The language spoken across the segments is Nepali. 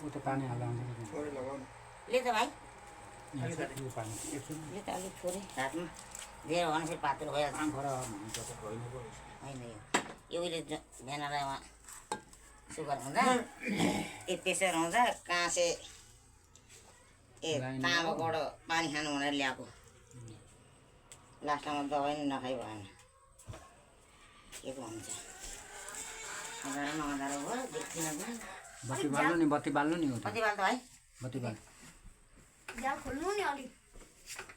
ऊ त पानी हाल्दा हुन्छ थोरै लगाउनु ले त भाइ यो पानी एकछिन ले त अलिक थोरै हातमा धेरै भने फेरि पातलो भइहाल्छ खरा हुन्छ त होइन पो होइन यो उहिले भेनालाई उहाँ सुगर हुँदा ए प्रेसर हुँदा काँसे ए तामाबाट पानी खानु भनेर ल्याएको लास्टमा दबाई नि नखाइ भएन के पो हुन्छ अँधारो न अँधारो भयो देख्दिनँ पनि बत्ती बाल्नु नि कति बाल त भाइ बत्ती बाल जाल खोल्नु नि अलिक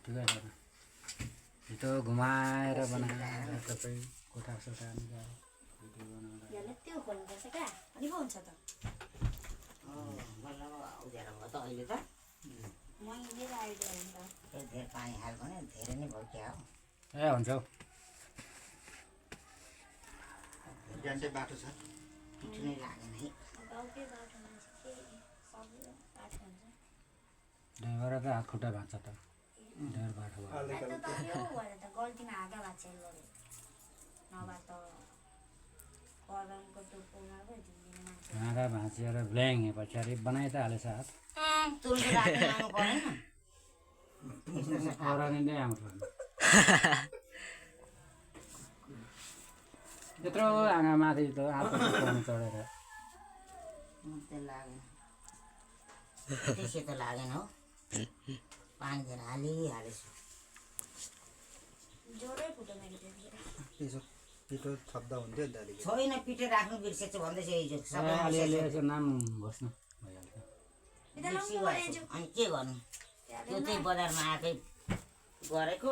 ठिकै छ छिटो घुमाएर बनाएर सबै कोठासोठा निकालेर भिडियो बनाउँदा यसलाई त्यो खोल्नुपर्छ क्या अनि पो हुन्छ त बल्ल उज्यालो भयो त अहिले त मैले आइडिया हुन्छ धेरै पानी हाल्यो भने धेरै नै भयो क्या हो ए हुन्छ हौ ज्ञानकै बाटो छ पिठो नै लागेन है गाउँकै बाटोमा चाहिँ के सबै बाटो हुन्छ ड्राइभर त हात खुट्टा भाँच्छ त ढेर बाटो भयो त्यो त यो भएर त गल्तीमा आगा भाँचेर गऱ्यो नभए त कलमको टोपोमा पो झिङ्गिने मान्छे हाँगा भाँचिएर ब्ल्याङ पछाडि बनाइ त हालेछ हात तुलको राखेर आउनु परेन अरानी नै आउँछ यत्रो आँगा माथि त आँपा चढेर त्यो लागेन त्यसै त लागेन हो पानी दिएर हालिहालेछु जोरै फुट्यो मैले त्यतिखेर त्यसो पिठो थप्दा हुन्थ्यो नि त अलिकति छैन पिठो राख्नु बिर्सेछु भन्दैछ हिजो अलिअलि यसो नाम बस्नु भइहाल्छ बिर्सिरहेछु अनि के गर्नु त्यो चाहिँ बजारमा आएकै गरेको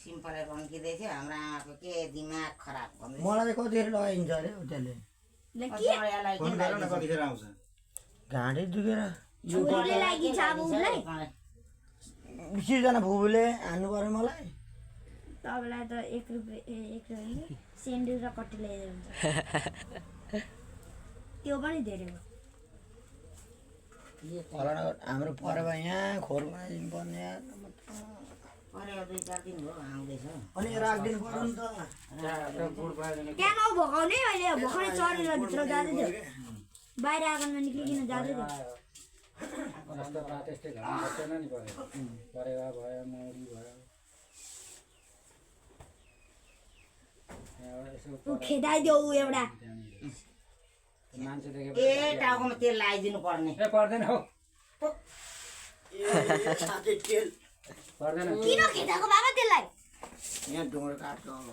सिम्पललाई रन्किँदै थियो हाम्रो आमाको के दिमाग खराब भन्दै मलाई चाहिँ कतिखेर लगाइन्छ अरे होटेलले फोन गर न कतिखेर आउँछ घाँटी दुखेर यो उसले लागिन्छ अब उसलाई 20 जना फुपूले हान्नु पर्यो मलाई तपाईँलाई त 1 रुपियाँ सेन्डल र कट्टी ल्याइदिएर हुन्छ त्यो पनि धेरै हो फलाना हाम्रो परेवा यहाँ खोर बनाइदिनु पर्ने यार परेको 2-4 दिन भयो आउँदैछ अनि राखिदिनु पर्यो नि त त्यहाँ नभगाउने अहिले भर्खरै चढेर भित्र जाँदै थियो बाहिर आँगनमा निक्लिकन जाँदै थियो जस्तो रात त्यस्तै घाम बस्दैन नि परेवा भयो मौरी भयो ऊ खेदाइदेऊ एउटा मान्छे देखे ए टाउकोमा तेल लगाइदिनु पर्ने ए पर्दैन हौ साथै तेल पर्दैन किन खेदाएको बाबा त्यसलाई यहाँ ढुँडो काट्छ अब